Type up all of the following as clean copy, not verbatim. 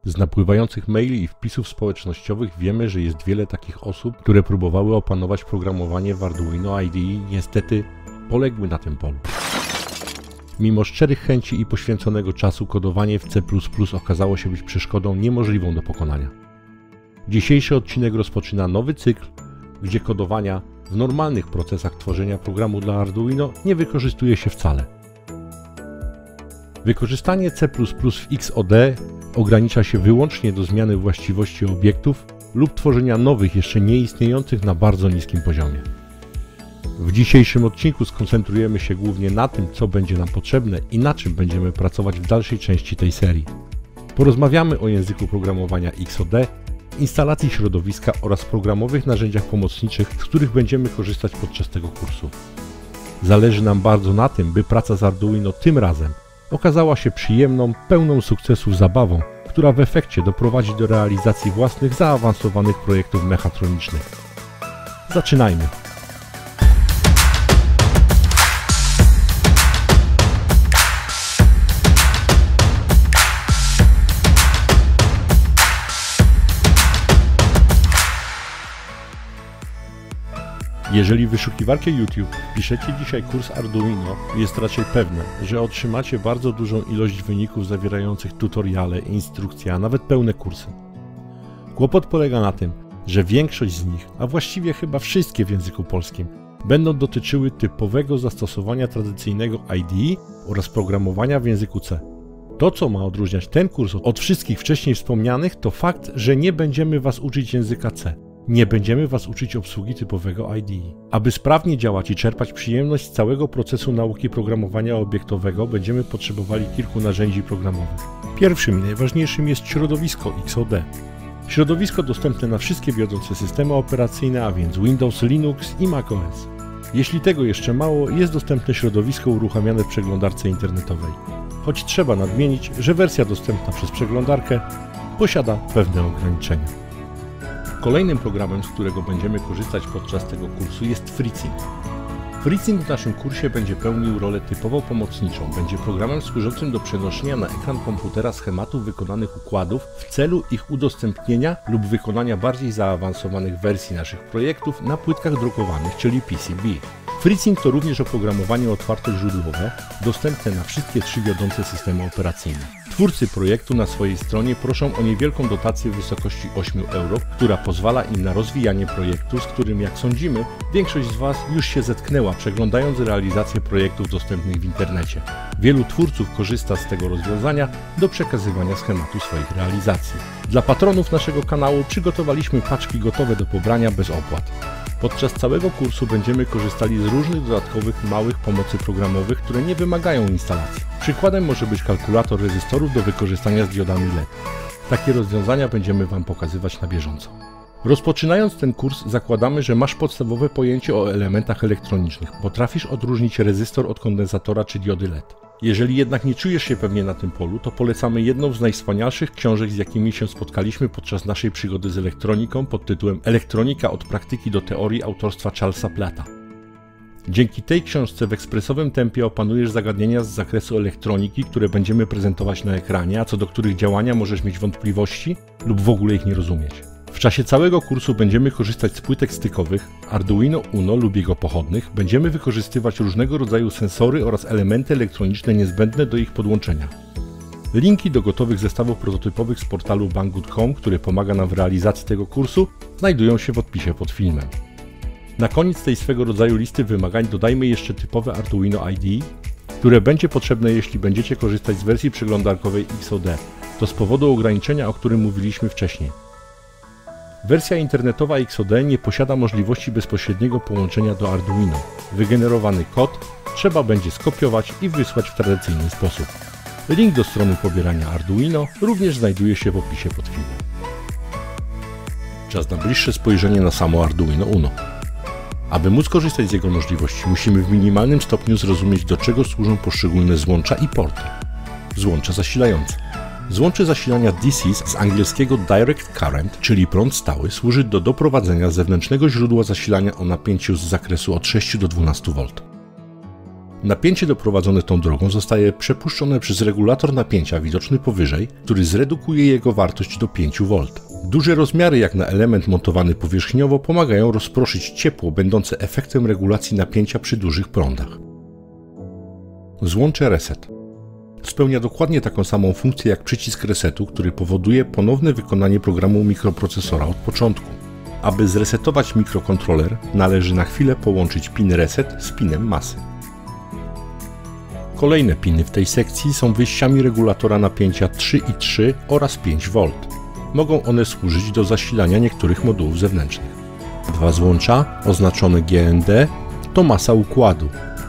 Z napływających maili i wpisów społecznościowych wiemy, że jest wiele takich osób, które próbowały opanować programowanie w Arduino IDE i niestety poległy na tym polu. Mimo szczerych chęci i poświęconego czasu kodowanie w C++ okazało się być przeszkodą niemożliwą do pokonania. Dzisiejszy odcinek rozpoczyna nowy cykl, gdzie kodowania w normalnych procesach tworzenia programu dla Arduino nie wykorzystuje się wcale. Wykorzystanie C++ w XOD ogranicza się wyłącznie do zmiany właściwości obiektów lub tworzenia nowych, jeszcze nieistniejących na bardzo niskim poziomie. W dzisiejszym odcinku skoncentrujemy się głównie na tym, co będzie nam potrzebne i na czym będziemy pracować w dalszej części tej serii. Porozmawiamy o języku programowania XOD, instalacji środowiska oraz programowych narzędziach pomocniczych, z których będziemy korzystać podczas tego kursu. Zależy nam bardzo na tym, by praca z Arduino tym razem okazała się przyjemną, pełną sukcesów zabawą, która w efekcie doprowadzi do realizacji własnych zaawansowanych projektów mechatronicznych. Zaczynajmy! Jeżeli w wyszukiwarkę YouTube wpiszecie dzisiaj kurs Arduino, jest raczej pewne, że otrzymacie bardzo dużą ilość wyników zawierających tutoriale, instrukcje, a nawet pełne kursy. Kłopot polega na tym, że większość z nich, a właściwie chyba wszystkie w języku polskim, będą dotyczyły typowego zastosowania tradycyjnego IDE oraz programowania w języku C. To, co ma odróżniać ten kurs od wszystkich wcześniej wspomnianych, to fakt, że nie będziemy Was uczyć języka C. Nie będziemy Was uczyć obsługi typowego IDE. Aby sprawnie działać i czerpać przyjemność z całego procesu nauki programowania obiektowego, będziemy potrzebowali kilku narzędzi programowych. Pierwszym i najważniejszym jest środowisko XOD. Środowisko dostępne na wszystkie wiodące systemy operacyjne, a więc Windows, Linux i macOS. Jeśli tego jeszcze mało, jest dostępne środowisko uruchamiane w przeglądarce internetowej. Choć trzeba nadmienić, że wersja dostępna przez przeglądarkę posiada pewne ograniczenia. Kolejnym programem, z którego będziemy korzystać podczas tego kursu, jest FreeSync. FreeSync w naszym kursie będzie pełnił rolę typowo pomocniczą. Będzie programem służącym do przenoszenia na ekran komputera schematów wykonanych układów w celu ich udostępnienia lub wykonania bardziej zaawansowanych wersji naszych projektów na płytkach drukowanych, czyli PCB. FreeSync to również oprogramowanie otwartoźródłowe, dostępne na wszystkie 3 wiodące systemy operacyjne. Twórcy projektu na swojej stronie proszą o niewielką dotację w wysokości 8 euro, która pozwala im na rozwijanie projektu, z którym, jak sądzimy, większość z Was już się zetknęła, przeglądając realizację projektów dostępnych w internecie. Wielu twórców korzysta z tego rozwiązania do przekazywania schematu swoich realizacji. Dla patronów naszego kanału przygotowaliśmy paczki gotowe do pobrania bez opłat. Podczas całego kursu będziemy korzystali z różnych dodatkowych małych pomocy programowych, które nie wymagają instalacji. Przykładem może być kalkulator rezystorów do wykorzystania z diodami LED. Takie rozwiązania będziemy Wam pokazywać na bieżąco. Rozpoczynając ten kurs, zakładamy, że masz podstawowe pojęcie o elementach elektronicznych. Potrafisz odróżnić rezystor od kondensatora czy diody LED. Jeżeli jednak nie czujesz się pewnie na tym polu, to polecamy jedną z najwspanialszych książek, z jakimi się spotkaliśmy podczas naszej przygody z elektroniką pod tytułem Elektronika od praktyki do teorii autorstwa Charlesa Platta. Dzięki tej książce w ekspresowym tempie opanujesz zagadnienia z zakresu elektroniki, które będziemy prezentować na ekranie, a co do których działania możesz mieć wątpliwości lub w ogóle ich nie rozumieć. W czasie całego kursu będziemy korzystać z płytek stykowych, Arduino Uno lub jego pochodnych, będziemy wykorzystywać różnego rodzaju sensory oraz elementy elektroniczne niezbędne do ich podłączenia. Linki do gotowych zestawów prototypowych z portalu Banggood.com, który pomaga nam w realizacji tego kursu, znajdują się w odpisie pod filmem. Na koniec tej swego rodzaju listy wymagań dodajmy jeszcze typowe Arduino IDE, które będzie potrzebne, jeśli będziecie korzystać z wersji przeglądarkowej XOD. To z powodu ograniczenia, o którym mówiliśmy wcześniej. Wersja internetowa XOD nie posiada możliwości bezpośredniego połączenia do Arduino. Wygenerowany kod trzeba będzie skopiować i wysłać w tradycyjny sposób. Link do strony pobierania Arduino również znajduje się w opisie pod filmem. Czas na bliższe spojrzenie na samo Arduino Uno. Aby móc korzystać z jego możliwości, musimy w minimalnym stopniu zrozumieć, do czego służą poszczególne złącza i porty. Złącza zasilające. Złącze zasilania DC z angielskiego Direct Current, czyli prąd stały, służy do doprowadzenia zewnętrznego źródła zasilania o napięciu z zakresu od 6 do 12 V. Napięcie doprowadzone tą drogą zostaje przepuszczone przez regulator napięcia widoczny powyżej, który zredukuje jego wartość do 5 V. Duże rozmiary jak na element montowany powierzchniowo pomagają rozproszyć ciepło będące efektem regulacji napięcia przy dużych prądach. Złącze reset. Spełnia dokładnie taką samą funkcję jak przycisk resetu, który powoduje ponowne wykonanie programu mikroprocesora od początku. Aby zresetować mikrokontroler, należy na chwilę połączyć pin reset z pinem masy. Kolejne piny w tej sekcji są wyjściami regulatora napięcia 3,3 oraz 5 V. Mogą one służyć do zasilania niektórych modułów zewnętrznych. Dwa złącza, oznaczone GND, to masa układu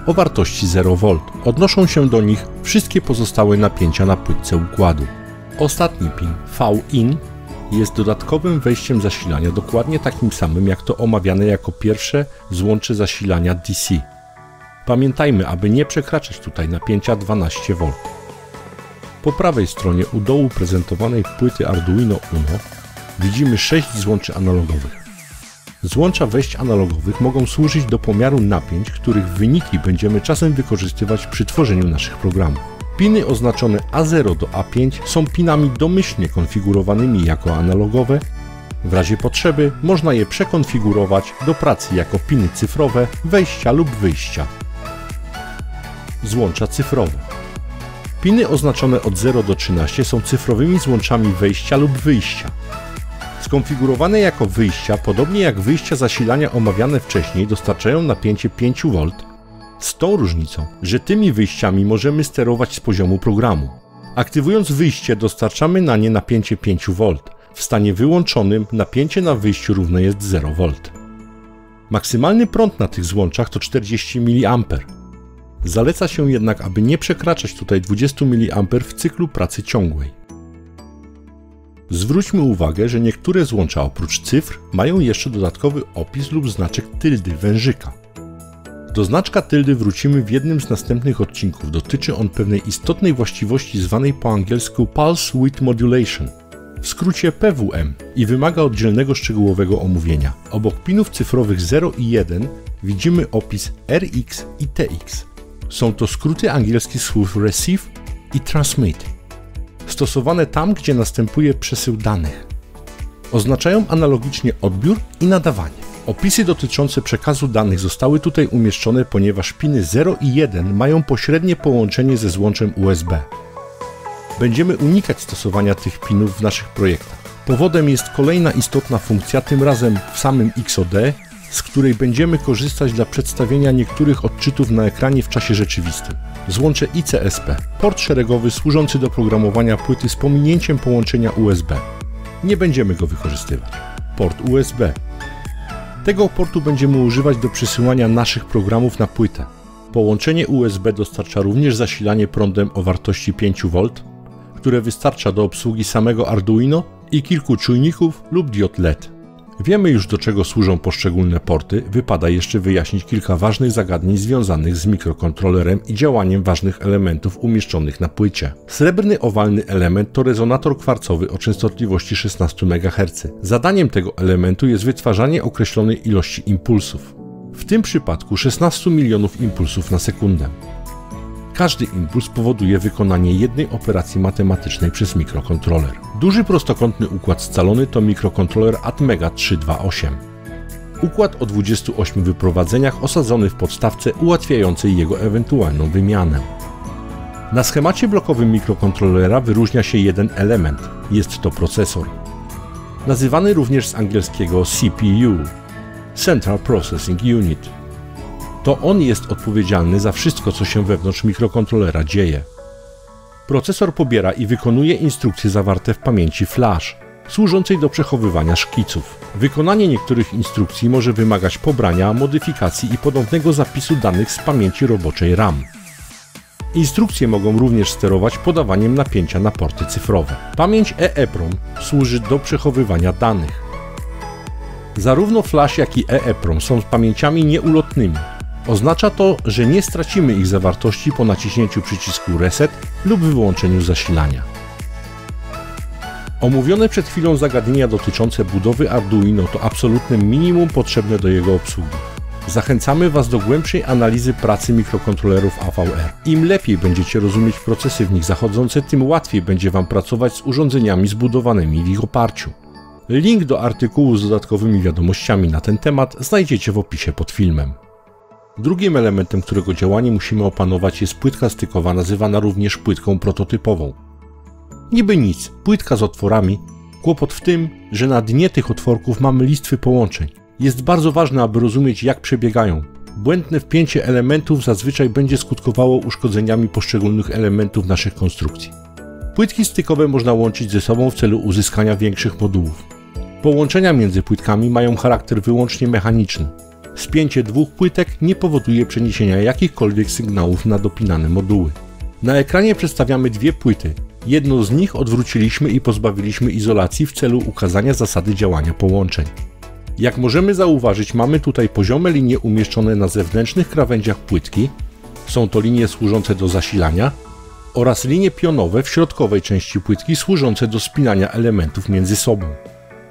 o wartości 0 V. Odnoszą się do nich wszystkie pozostałe napięcia na płytce układu. Ostatni pin, V-in, jest dodatkowym wejściem zasilania dokładnie takim samym jak to omawiane jako pierwsze złącze zasilania DC. Pamiętajmy, aby nie przekraczać tutaj napięcia 12 V. Po prawej stronie u dołu prezentowanej płyty Arduino Uno widzimy 6 złączy analogowych. Złącza wejść analogowych mogą służyć do pomiaru napięć, których wyniki będziemy czasem wykorzystywać przy tworzeniu naszych programów. Piny oznaczone A0 do A5 są pinami domyślnie konfigurowanymi jako analogowe. W razie potrzeby można je przekonfigurować do pracy jako piny cyfrowe wejścia lub wyjścia. Złącza cyfrowe. Piny oznaczone od 0 do 13 są cyfrowymi złączami wejścia lub wyjścia. Skonfigurowane jako wyjścia, podobnie jak wyjścia zasilania omawiane wcześniej, dostarczają napięcie 5 V, z tą różnicą, że tymi wyjściami możemy sterować z poziomu programu. Aktywując wyjście, dostarczamy na nie napięcie 5 V. W stanie wyłączonym napięcie na wyjściu równe jest 0 V. Maksymalny prąd na tych złączach to 40 mA. Zaleca się jednak, aby nie przekraczać tutaj 20 mA w cyklu pracy ciągłej. Zwróćmy uwagę, że niektóre złącza oprócz cyfr mają jeszcze dodatkowy opis lub znaczek tyldy wężyka. Do znaczka tyldy wrócimy w jednym z następnych odcinków. Dotyczy on pewnej istotnej właściwości zwanej po angielsku Pulse Width Modulation, w skrócie PWM, i wymaga oddzielnego szczegółowego omówienia. Obok pinów cyfrowych 0 i 1 widzimy opis RX i TX. Są to skróty angielskie słów Receive i Transmit, stosowane tam, gdzie następuje przesył danych. Oznaczają analogicznie odbiór i nadawanie. Opisy dotyczące przekazu danych zostały tutaj umieszczone, ponieważ piny 0 i 1 mają pośrednie połączenie ze złączem USB. Będziemy unikać stosowania tych pinów w naszych projektach. Powodem jest kolejna istotna funkcja, tym razem w samym XOD, z której będziemy korzystać dla przedstawienia niektórych odczytów na ekranie w czasie rzeczywistym. Złącze ICSP, port szeregowy służący do programowania płyty z pominięciem połączenia USB. Nie będziemy go wykorzystywać. Port USB. Tego portu będziemy używać do przesyłania naszych programów na płytę. Połączenie USB dostarcza również zasilanie prądem o wartości 5 V, które wystarcza do obsługi samego Arduino i kilku czujników lub diod LED. Wiemy już, do czego służą poszczególne porty, wypada jeszcze wyjaśnić kilka ważnych zagadnień związanych z mikrokontrolerem i działaniem ważnych elementów umieszczonych na płycie. Srebrny owalny element to rezonator kwarcowy o częstotliwości 16 MHz. Zadaniem tego elementu jest wytwarzanie określonej ilości impulsów. W tym przypadku 16 milionów impulsów na sekundę. Każdy impuls powoduje wykonanie jednej operacji matematycznej przez mikrokontroler. Duży prostokątny układ scalony to mikrokontroler Atmega 328. Układ o 28 wyprowadzeniach osadzony w podstawce ułatwiającej jego ewentualną wymianę. Na schemacie blokowym mikrokontrolera wyróżnia się jeden element. Jest to procesor. Nazywany również z angielskiego CPU – Central Processing Unit. To on jest odpowiedzialny za wszystko, co się wewnątrz mikrokontrolera dzieje. Procesor pobiera i wykonuje instrukcje zawarte w pamięci flash, służącej do przechowywania szkiców. Wykonanie niektórych instrukcji może wymagać pobrania, modyfikacji i ponownego zapisu danych z pamięci roboczej RAM. Instrukcje mogą również sterować podawaniem napięcia na porty cyfrowe. Pamięć EEPROM służy do przechowywania danych. Zarówno flash, jak i EEPROM są pamięciami nieulotnymi. Oznacza to, że nie stracimy ich zawartości po naciśnięciu przycisku Reset lub wyłączeniu zasilania. Omówione przed chwilą zagadnienia dotyczące budowy Arduino to absolutne minimum potrzebne do jego obsługi. Zachęcamy Was do głębszej analizy pracy mikrokontrolerów AVR. Im lepiej będziecie rozumieć procesy w nich zachodzące, tym łatwiej będzie Wam pracować z urządzeniami zbudowanymi w ich oparciu. Link do artykułu z dodatkowymi wiadomościami na ten temat znajdziecie w opisie pod filmem. Drugim elementem, którego działanie musimy opanować, jest płytka stykowa, nazywana również płytką prototypową. Niby nic, płytka z otworami. Kłopot w tym, że na dnie tych otworków mamy listwy połączeń. Jest bardzo ważne, aby rozumieć, jak przebiegają. Błędne wpięcie elementów zazwyczaj będzie skutkowało uszkodzeniami poszczególnych elementów naszych konstrukcji. Płytki stykowe można łączyć ze sobą w celu uzyskania większych modułów. Połączenia między płytkami mają charakter wyłącznie mechaniczny. Spięcie dwóch płytek nie powoduje przeniesienia jakichkolwiek sygnałów na dopinane moduły. Na ekranie przedstawiamy dwie płyty. Jedną z nich odwróciliśmy i pozbawiliśmy izolacji w celu ukazania zasady działania połączeń. Jak możemy zauważyć, mamy tutaj poziome linie umieszczone na zewnętrznych krawędziach płytki, są to linie służące do zasilania, oraz linie pionowe w środkowej części płytki służące do spinania elementów między sobą.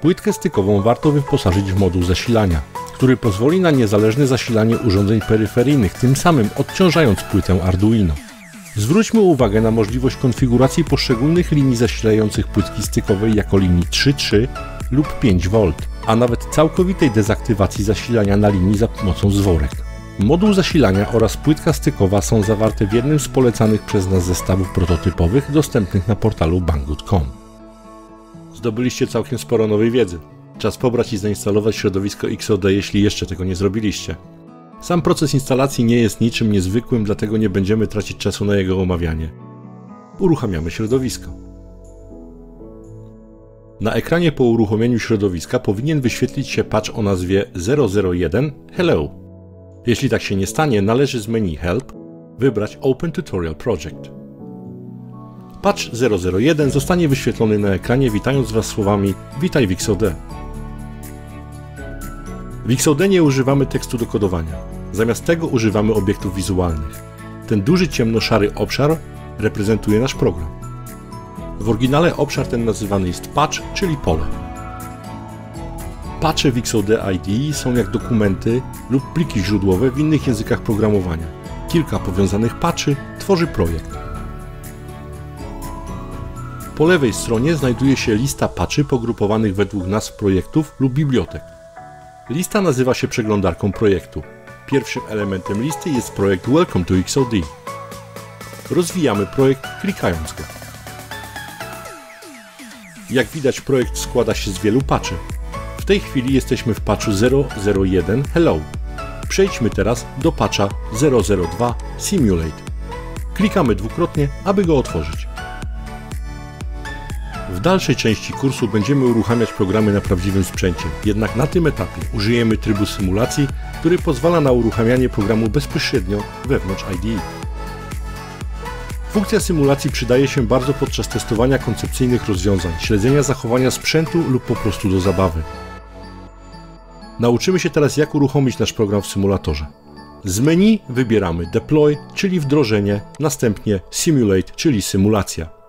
Płytkę stykową warto wyposażyć w moduł zasilania, który pozwoli na niezależne zasilanie urządzeń peryferyjnych, tym samym odciążając płytę Arduino. Zwróćmy uwagę na możliwość konfiguracji poszczególnych linii zasilających płytki stykowej jako linii 3.3 lub 5V, a nawet całkowitej dezaktywacji zasilania na linii za pomocą zworek. Moduł zasilania oraz płytka stykowa są zawarte w jednym z polecanych przez nas zestawów prototypowych dostępnych na portalu banggood.com. Zdobyliście całkiem sporo nowej wiedzy. Czas pobrać i zainstalować środowisko XOD, jeśli jeszcze tego nie zrobiliście. Sam proces instalacji nie jest niczym niezwykłym, dlatego nie będziemy tracić czasu na jego omawianie. Uruchamiamy środowisko. Na ekranie po uruchomieniu środowiska powinien wyświetlić się patch o nazwie 001 Hello. Jeśli tak się nie stanie, należy z menu Help wybrać Open Tutorial Project. Patch 001 zostanie wyświetlony na ekranie, witając Was słowami Witaj w XOD. W XOD nie używamy tekstu do kodowania. Zamiast tego używamy obiektów wizualnych. Ten duży ciemnoszary obszar reprezentuje nasz program. W oryginale obszar ten nazywany jest patch, czyli pole. Patche w XOD IDE są jak dokumenty lub pliki źródłowe w innych językach programowania. Kilka powiązanych patchy tworzy projekt. Po lewej stronie znajduje się lista patchy pogrupowanych według nazw projektów lub bibliotek. Lista nazywa się przeglądarką projektu. Pierwszym elementem listy jest projekt Welcome to XOD. Rozwijamy projekt klikając go. Jak widać, projekt składa się z wielu patchy. W tej chwili jesteśmy w patchu 001 Hello. Przejdźmy teraz do patcha 002 Simulate. Klikamy dwukrotnie, aby go otworzyć. W dalszej części kursu będziemy uruchamiać programy na prawdziwym sprzęcie, jednak na tym etapie użyjemy trybu symulacji, który pozwala na uruchamianie programu bezpośrednio wewnątrz IDE. Funkcja symulacji przydaje się bardzo podczas testowania koncepcyjnych rozwiązań, śledzenia zachowania sprzętu lub po prostu do zabawy. Nauczymy się teraz, jak uruchomić nasz program w symulatorze. Z menu wybieramy Deploy, czyli wdrożenie, następnie Simulate, czyli symulacja.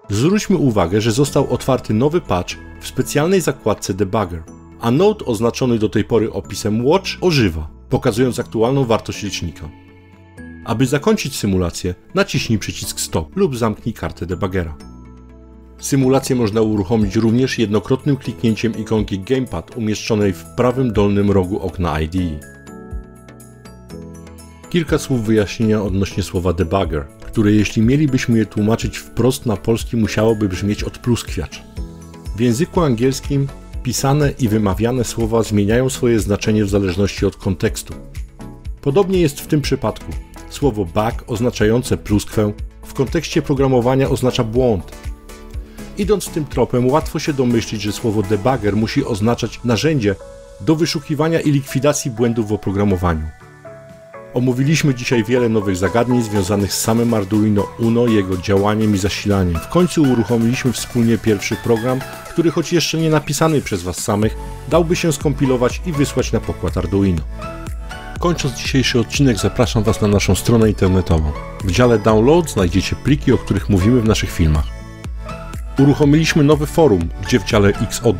Zwróćmy uwagę, że został otwarty nowy patch w specjalnej zakładce Debugger, a node oznaczony do tej pory opisem Watch ożywa, pokazując aktualną wartość licznika. Aby zakończyć symulację, naciśnij przycisk Stop lub zamknij kartę debuggera. Symulację można uruchomić również jednokrotnym kliknięciem ikonki Gamepad umieszczonej w prawym dolnym rogu okna IDE. Kilka słów wyjaśnienia odnośnie słowa debugger, które jeśli mielibyśmy je tłumaczyć wprost na polski, musiałoby brzmieć odpluskwiacz. W języku angielskim pisane i wymawiane słowa zmieniają swoje znaczenie w zależności od kontekstu. Podobnie jest w tym przypadku. Słowo bug oznaczające pluskwę w kontekście programowania oznacza błąd. Idąc tym tropem, łatwo się domyślić, że słowo debugger musi oznaczać narzędzie do wyszukiwania i likwidacji błędów w oprogramowaniu. Omówiliśmy dzisiaj wiele nowych zagadnień związanych z samym Arduino Uno, jego działaniem i zasilaniem. W końcu uruchomiliśmy wspólnie pierwszy program, który choć jeszcze nie napisany przez Was samych, dałby się skompilować i wysłać na pokład Arduino. Kończąc dzisiejszy odcinek, zapraszam Was na naszą stronę internetową. W dziale Download znajdziecie pliki, o których mówimy w naszych filmach. Uruchomiliśmy nowy forum, gdzie w dziale XOD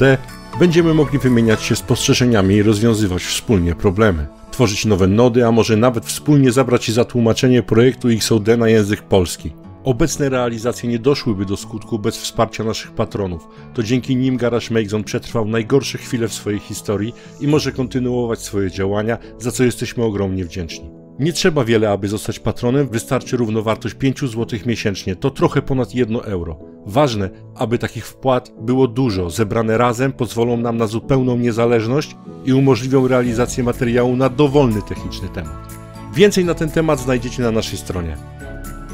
Będziemy mogli wymieniać się spostrzeżeniami i rozwiązywać wspólnie problemy. Tworzyć nowe nody, a może nawet wspólnie zabrać się za tłumaczenie projektu XOD na język polski. Obecne realizacje nie doszłyby do skutku bez wsparcia naszych patronów. To dzięki nim Garage Make Zone przetrwał najgorsze chwile w swojej historii i może kontynuować swoje działania, za co jesteśmy ogromnie wdzięczni. Nie trzeba wiele, aby zostać patronem, wystarczy równowartość 5 zł miesięcznie, to trochę ponad 1 euro. Ważne, aby takich wpłat było dużo, zebrane razem pozwolą nam na zupełną niezależność i umożliwią realizację materiału na dowolny techniczny temat. Więcej na ten temat znajdziecie na naszej stronie.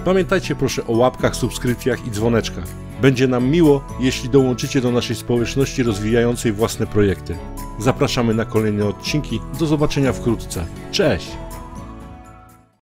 Pamiętajcie proszę o łapkach, subskrypcjach i dzwoneczkach. Będzie nam miło, jeśli dołączycie do naszej społeczności rozwijającej własne projekty. Zapraszamy na kolejne odcinki, do zobaczenia wkrótce. Cześć!